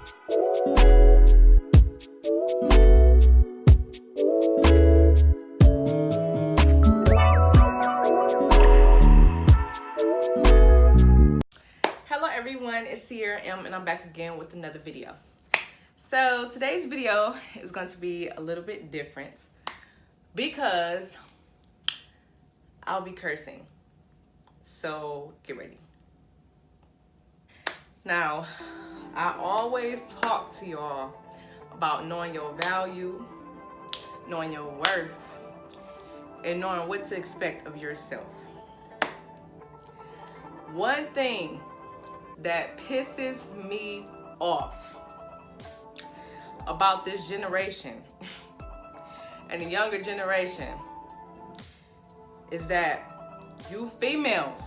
Hello everyone, it's Sierra M and I'm back again with another video. So today's video is going to be a little bit different because I'll be cursing. So get ready. Now, I always talk to y'all about knowing your value, knowing your worth, and knowing what to expect of yourself. One thing that pisses me off about this generation and the younger generation is that you females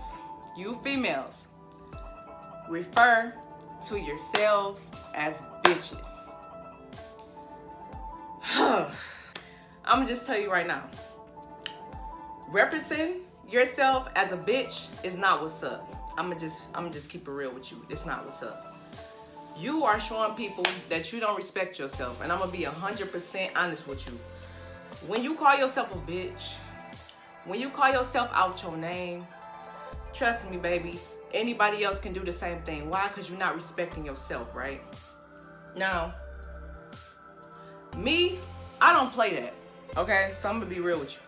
refer to yourselves as bitches. I'm gonna just tell you right now, representing yourself as a bitch is not what's up. I'm gonna just keep it real with you. It's not what's up. You are showing people that you don't respect yourself, and I'm gonna be 100% honest with you. When you call yourself a bitch, when you call yourself out your name, trust me, baby, anybody else can do the same thing. Why? Because you're not respecting yourself, right? Now, me, I don't play that, okay? So I'm gonna be real with you.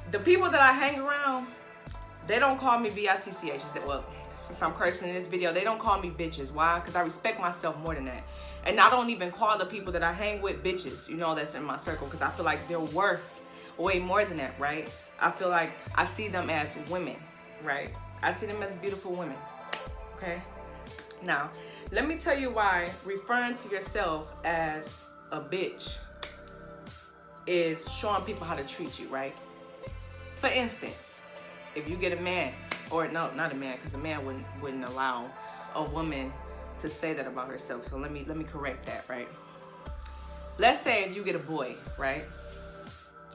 The people that I hang around, they don't call me B-I-T-C-H. Well, since I'm cursing in this video, they don't call me bitches. Why? Because I respect myself more than that. And I don't even call the people that I hang with bitches, you know, that's in my circle, because I feel like they're worth way more than that, right? I feel like I see them as women, right? I see them as beautiful women, okay? Now, let me tell you why referring to yourself as a bitch is showing people how to treat you, right? For instance, if you get a man, or no, not a man, because a man wouldn't allow a woman to say that about herself. So let me correct that, right? Let's say if you get a boy, right?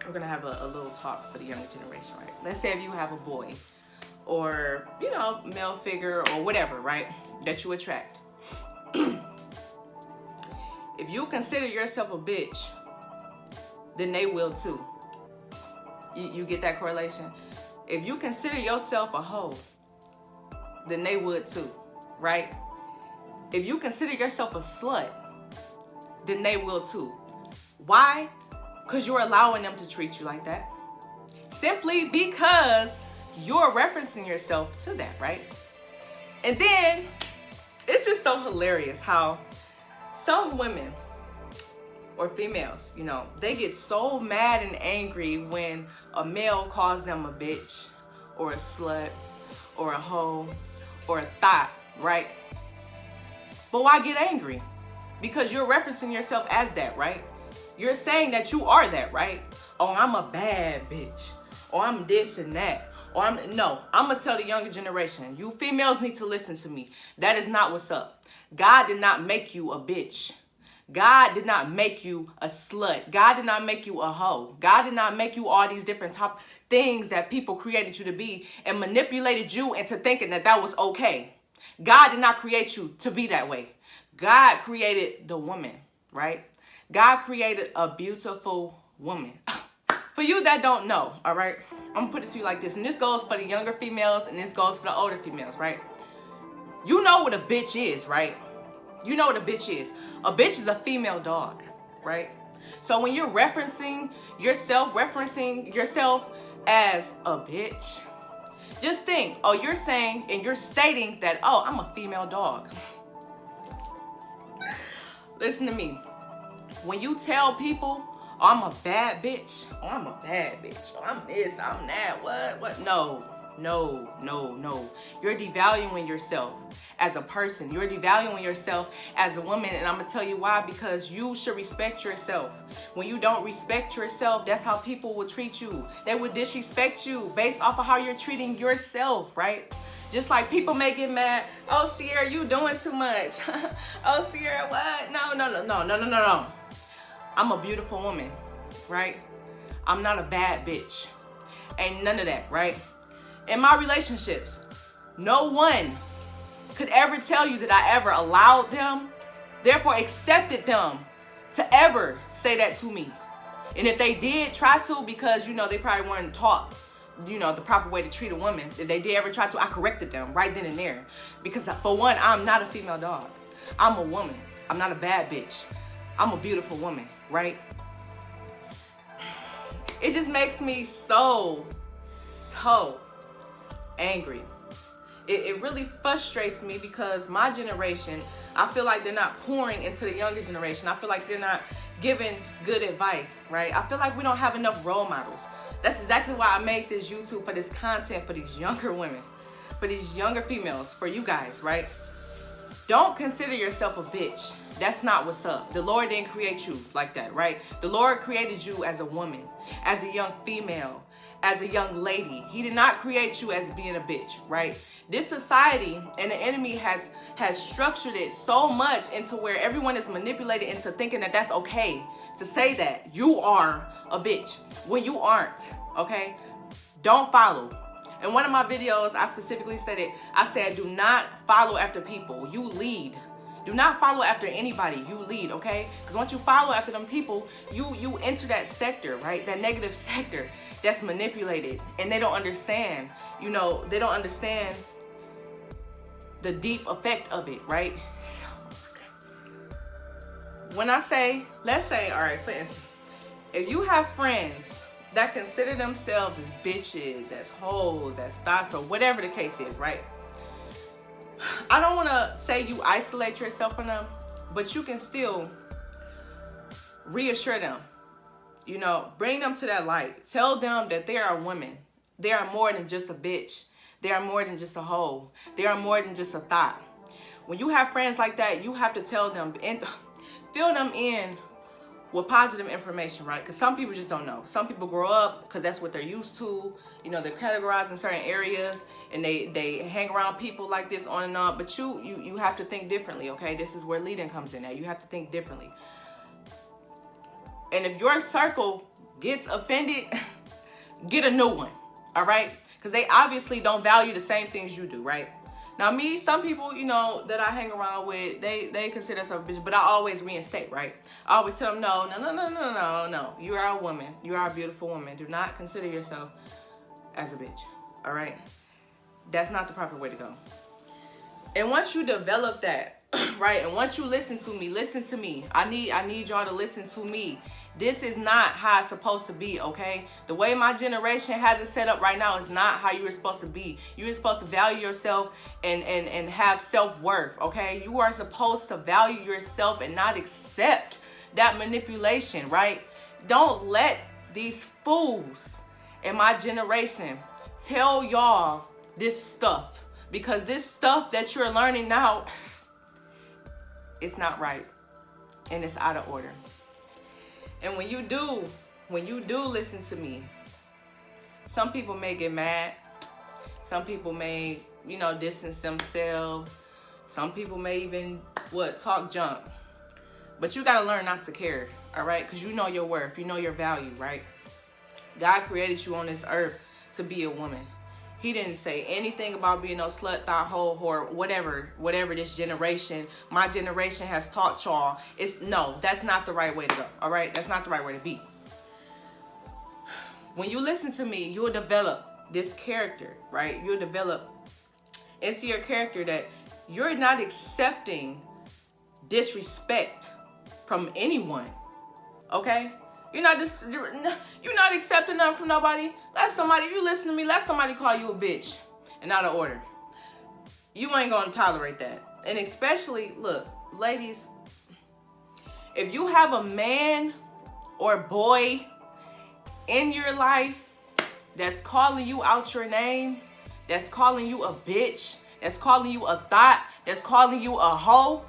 We're gonna have a little talk for the younger generation, right? Let's say if you have a boy, or you know, male figure or whatever, right? That you attract. If you consider yourself a bitch, then they will too. You get that correlation? If you consider yourself a hoe, then they would too, right? If you consider yourself a slut, then they will too. Why? Because you're allowing them to treat you like that. Simply because you're referencing yourself to that, right? And then it's just so hilarious how some women or females, you know, they get so mad and angry when a male calls them a bitch or a slut or a hoe or a thought, right? But why get angry? Because you're referencing yourself as that, right? You're saying that you are that, right? Oh, I'm a bad bitch. Or I'm this and that. Or I'm gonna tell the younger generation, you females need to listen to me. That is not what's up. God did not make you a bitch. God did not make you a slut. God did not make you a hoe. God did not make you all these different top things that people created you to be and manipulated you into thinking that that was okay. God did not create you to be that way. God created the woman, right? God created a beautiful woman. For you that don't know, all right, I'm gonna put it to you like this, and this goes for the younger females and this goes for the older females, right? You know what a bitch is, right? You know what a bitch is. A bitch is a female dog, right? So when you're referencing yourself as a bitch, just think, oh, you're saying and you're stating that, oh, I'm a female dog. Listen to me. When you tell people, oh, I'm a bad bitch, oh, I'm a bad bitch, oh, I'm this, I'm that, what? No. You're devaluing yourself as a person. You're devaluing yourself as a woman, and I'm gonna tell you why. Because you should respect yourself. When you don't respect yourself, that's how people will treat you. They would disrespect you based off of how you're treating yourself, right? Just like people may get mad, oh, Sierra, you doing too much. Oh, Sierra, what? No. I'm a beautiful woman, right? I'm not a bad bitch. Ain't none of that, right? In my relationships, no one could ever tell you that I ever allowed them Therefore, accepted them to ever say that to me. And if they did try to, because, you know, they probably weren't taught, you know, the proper way to treat a woman. If they did ever try to, I corrected them right then and there. Because for one, I'm not a female dog. I'm a woman. I'm not a bad bitch. I'm a beautiful woman, right? It just makes me so angry. It really frustrates me because my generation, I feel like they're not pouring into the younger generation. I feel like they're not giving good advice, right? I feel like we don't have enough role models. That's exactly why I made this YouTube, for this content for these younger women, for these younger females, for you guys, right? Don't consider yourself a bitch. That's not what's up. The Lord didn't create you like that, right? The Lord created you as a woman, as a young female, as a young lady. He did not create you as being a bitch, right? This society and the enemy has structured it so much into where everyone is manipulated into thinking that that's okay to say that you are a bitch when you aren't, okay? Don't follow. In one of my videos, I specifically said, do not follow after people. You lead. Do not follow after anybody. You lead, okay? Because once you follow after them people, you enter that sector, right? That negative sector that's manipulated. And they don't understand, you know, they don't understand the deep effect of it, right? When I say, let's say, all right, for instance, if you have friends that consider themselves as bitches, as hoes, as thoughts, or whatever the case is, right? I don't want to say you isolate yourself from them, but you can still reassure them, you know, bring them to that light. Tell them that they are women. They are more than just a bitch. They are more than just a hoe. They are more than just a thought. When you have friends like that, you have to tell them and fill them in with positive information, right? Because some people just don't know. Some people grow up because that's what they're used to. You know, they're categorized in certain areas and they hang around people like this on and on. But you have to think differently, okay? This is where leading comes in at. You have to think differently. And if your circle gets offended, get a new one, all right? Because they obviously don't value the same things you do, right? Now me, some people, you know, that I hang around with, they consider themselves a bitch, but I always reinstate, right? I always tell them, no. You are a woman. You are a beautiful woman. Do not consider yourself as a bitch, all right? That's not the proper way to go. And once you develop that, right, and once you listen to me. I need y'all to listen to me. This is not how it's supposed to be, okay? The way my generation has it set up right now is not how you are supposed to be. You're supposed to value yourself and have self-worth, okay? You are supposed to value yourself and not accept that manipulation, right? Don't let these fools in my generation tell y'all this stuff, because this stuff that you're learning now, it's not right and it's out of order. And when you do listen to me, some people may get mad. Some people may, you know, distance themselves. Some people may even, talk junk. But you got to learn not to care, all right? Because you know your worth. You know your value, right? God created you on this earth to be a woman. He didn't say anything about being no slut, thought, hoe, whore, whatever this generation, my generation has taught y'all. No, that's not the right way to go, all right? That's not the right way to be. When you listen to me, you'll develop this character, right? You'll develop into your character that you're not accepting disrespect from anyone, okay? You're not accepting nothing from nobody. If you listen to me, let somebody call you a bitch and out of order. You ain't gonna tolerate that. And especially, look, ladies, if you have a man or boy in your life that's calling you out your name, that's calling you a bitch, that's calling you a thought, that's calling you a hoe,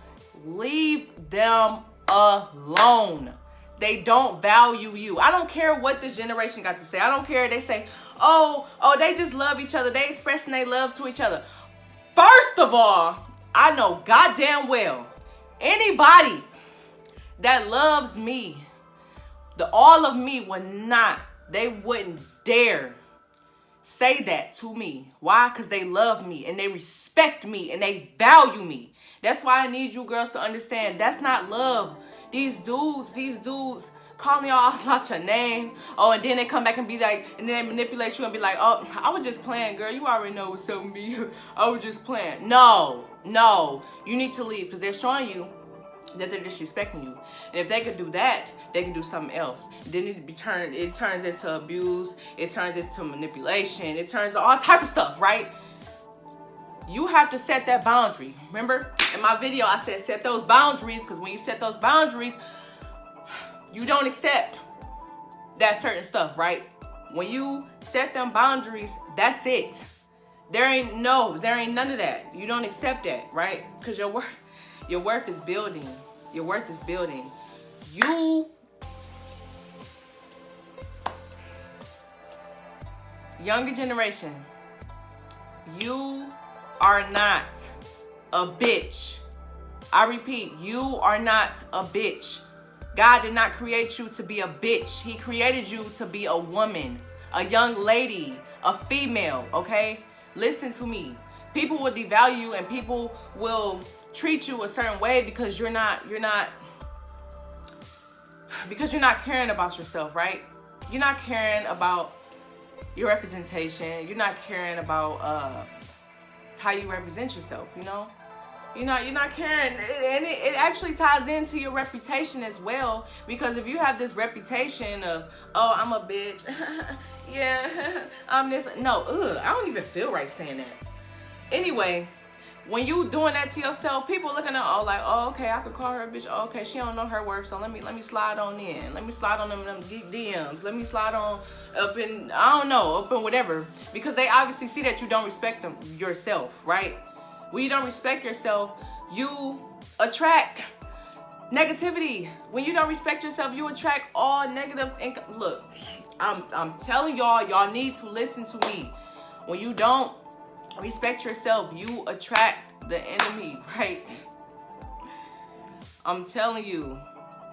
leave them alone. They don't value you. I don't care what this generation got to say. I don't care. They say, oh, they just love each other. They expressing their love to each other. First of all, I know goddamn well anybody that loves me, all of me they wouldn't dare say that to me. Why? Because they love me and they respect me and they value me. That's why I need you girls to understand that's not love. These dudes calling y'all out your name. Oh, and then they come back and be like, and then they manipulate you and be like, oh, I was just playing, girl. You already know what's up with me. I was just playing. No, you need to leave because they're showing you that they're disrespecting you. And if they could do that, they can do something else. Then it turns into abuse, it turns into manipulation, it turns to all type of stuff, right? You have to set that boundary. Remember in my video I said set those boundaries, because when you set those boundaries, you don't accept that certain stuff, right? When you set them boundaries, that's it. There ain't none of that. You don't accept that, right? Because your worth is building. Your worth is building. Younger generation, you are not a bitch. I repeat, you are not a bitch. God did not create you to be a bitch. He created you to be a woman, a young lady, a female, okay? Listen to me. People will devalue you and people will treat you a certain way because you're not caring about yourself, right? You're not caring about your representation. You're not caring about how you represent yourself, you know? You're not caring, and it actually ties into your reputation as well, because if you have this reputation of, oh, I'm a bitch, yeah, I'm this, no, I don't even feel right saying that. Anyway, when you doing that to yourself, people looking at, oh, like, oh, okay, I could call her a bitch, oh, okay, she don't know her worth, so let me slide on in, let me slide on them DMs, let me slide on up in, I don't know, up in whatever, because they obviously see that you don't respect them yourself, right? When you don't respect yourself, you attract negativity. When you don't respect yourself, you attract all negative income. Look, I'm telling y'all need to listen to me. When you don't respect yourself, you attract the enemy, right? I'm telling you,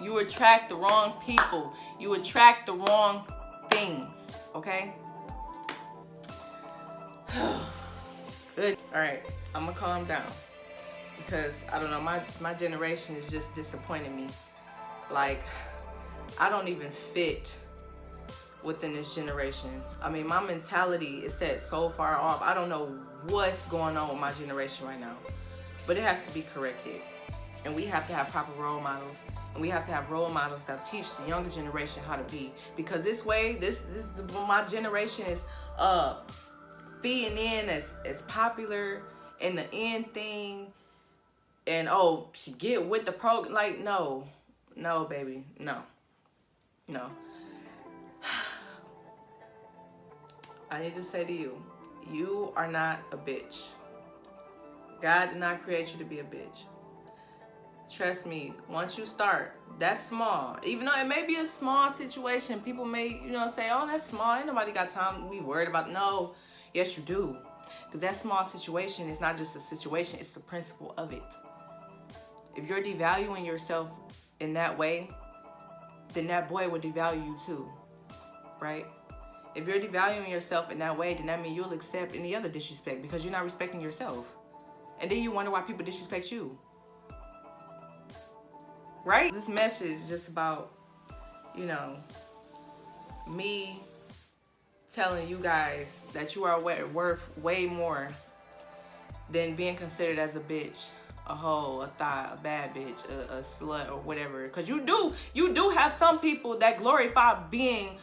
you attract the wrong people. You attract the wrong things, okay? Good. All right. I'm gonna calm down because I don't know, my generation is just disappointing me. Like, I don't even fit within this generation. I mean, my mentality is set so far off. I don't know what's going on with my generation right now, but it has to be corrected. And we have to have proper role models, and we have to have role models that teach the younger generation how to be. Because this way, my generation is feeding in as popular and the end thing, and oh, she get with the program. Like, no, baby, no. I need to say to you, you are not a bitch. God did not create you to be a bitch. Trust me, once you start, that's small. Even though it may be a small situation, people may, say, oh, that's small. Ain't nobody got time to be worried about. No, yes, you do. Because that small situation is not just a situation, it's the principle of it. If you're devaluing yourself in that way, then that boy will devalue you too, right? If you're devaluing yourself in that way, then that means you'll accept any other disrespect because you're not respecting yourself. And then you wonder why people disrespect you. Right? This message is just about, me telling you guys that you are worth way more than being considered as a bitch, a hoe, a thot, a bad bitch, a slut, or whatever. Because you do have some people that glorify being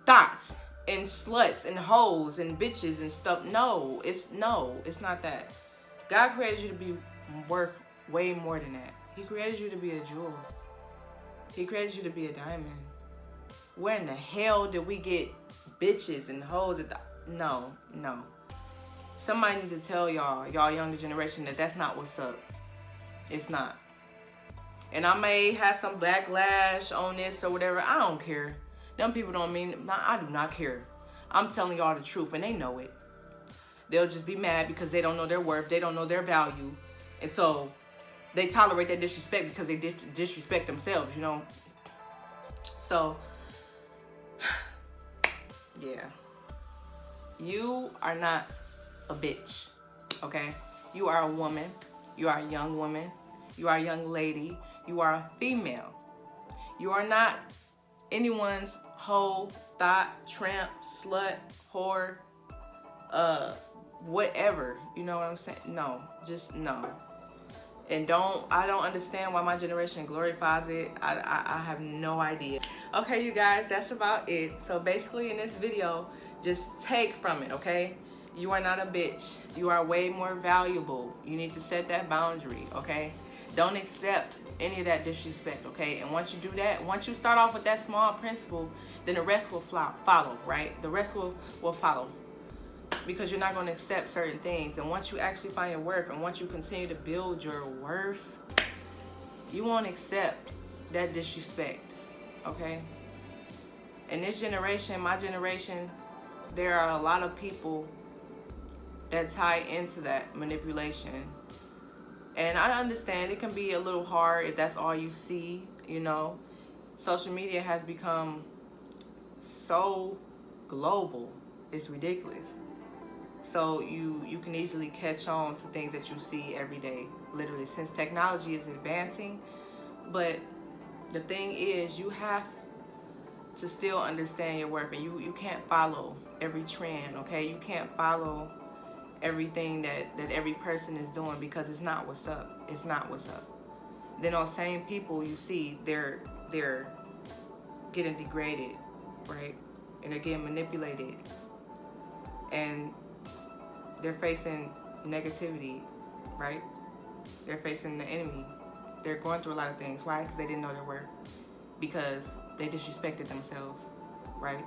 thots and sluts and hoes and bitches and stuff. No, it's not that. God created you to be worth way more than that. He created you to be a jewel. He created you to be a diamond. Where in the hell did we get bitches and hoes at the... No. Somebody need to tell y'all younger generation, that that's not what's up. It's not. And I may have some backlash on this or whatever. I don't care. Them people don't mean... I do not care. I'm telling y'all the truth, and they know it. They'll just be mad because they don't know their worth. They don't know their value. And so they tolerate that disrespect because they disrespect themselves, So, yeah. You are not a bitch, okay? You are a woman. You are a young woman. You are a young lady. You are a female. You are not anyone's hoe, thought, tramp, slut, whore, whatever. You know what I'm saying? No, just no. And I don't understand why my generation glorifies it. I have no idea. Okay, you guys, that's about it. So basically in this video, just take from it, okay? You are not a bitch. You are way more valuable. You need to set that boundary, okay? Don't accept any of that disrespect, okay? And once you do that, once you start off with that small principle, then the rest will follow, right? The rest will follow. Because you're not going to accept certain things. And once you actually find your worth, and once you continue to build your worth, you won't accept that disrespect, okay? In this generation, my generation, there are a lot of people that tie into that manipulation. And I understand it can be a little hard if that's all you see, you know. Social media has become so global. It's ridiculous. So you can easily catch on to things that you see every day, literally, since technology is advancing. But the thing is, you have to still understand your worth, and you can't follow every trend, okay? You can't follow everything that every person is doing, because it's not what's up. It's not what's up. Then those same people you see, they're getting degraded, right? And they're getting manipulated. And they're facing negativity, right? They're facing the enemy. They're going through a lot of things. Why? Because they didn't know their worth. Because they disrespected themselves, right?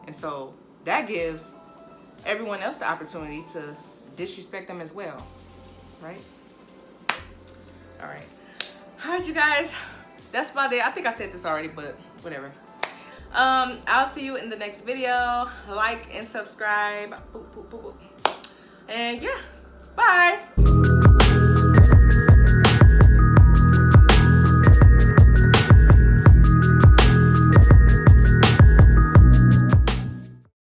And so that gives everyone else the opportunity to disrespect them as well, right? All right. All right, you guys. That's about it. I think I said this already, but whatever. I'll see you in the next video. Like and subscribe. Boop, boop, boop, boop. And yeah, bye.